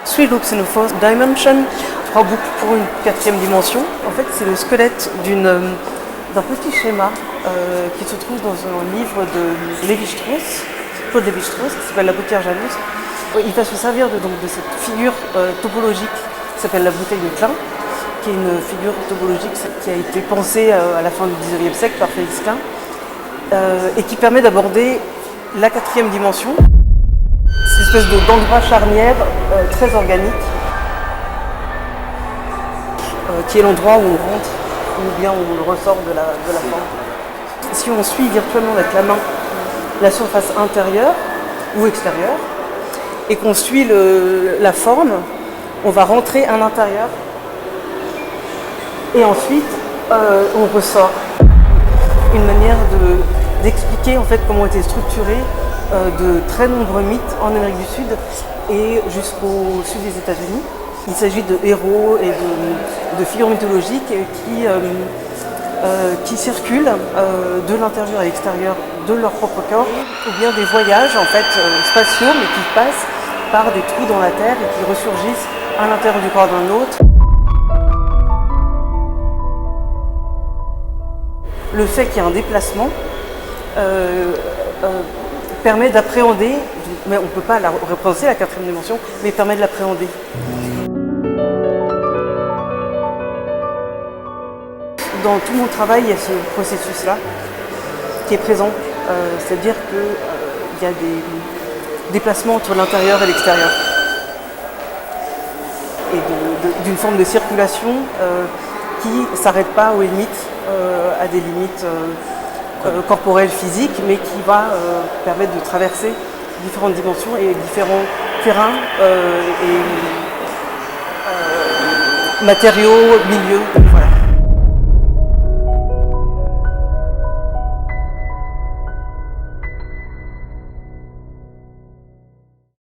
Three looks in a fourth dimension, 3 boucles pour une 4e dimension. En fait, c'est le squelette d'un petit schéma qui se trouve dans un livre de Lévi-Strauss, Claude Lévi-Strauss, qui s'appelle La Gouttière jalouse. Il va se servir de cette figure topologique qui s'appelle la bouteille de Klein, qui est une figure topologique qui a été pensée à la fin du XIXe siècle par Félix Klein et qui permet d'aborder la 4e dimension. C'est une espèce d'endroit charnière très organique qui est l'endroit où on rentre ou bien où on ressort de la forme. Si on suit virtuellement avec la main la surface intérieure ou extérieure et qu'on suit la forme, on va rentrer à l'intérieur et ensuite on ressort. Une manière d'expliquer en fait comment étaient structurés de très nombreux mythes en Amérique du Sud et jusqu'au sud des États-Unis. Il s'agit de héros et de figures mythologiques qui circulent de l'intérieur à l'extérieur de leur propre corps, ou bien des voyages en fait spatiaux mais qui passent par des trous dans la terre et qui ressurgissent à l'intérieur du corps d'un autre. Le fait qu'il y ait un déplacement permet d'appréhender, mais on ne peut pas la représenter la 4e dimension, mais permet de l'appréhender. Dans tout mon travail, il y a ce processus-là qui est présent, c'est-à-dire qu'il y a des déplacements entre l'intérieur et l'extérieur. Et d'une forme de circulation qui ne s'arrête pas aux limites, à des limites corporelles, physiques, mais qui va permettre de traverser différentes dimensions et différents terrains et matériaux, milieux.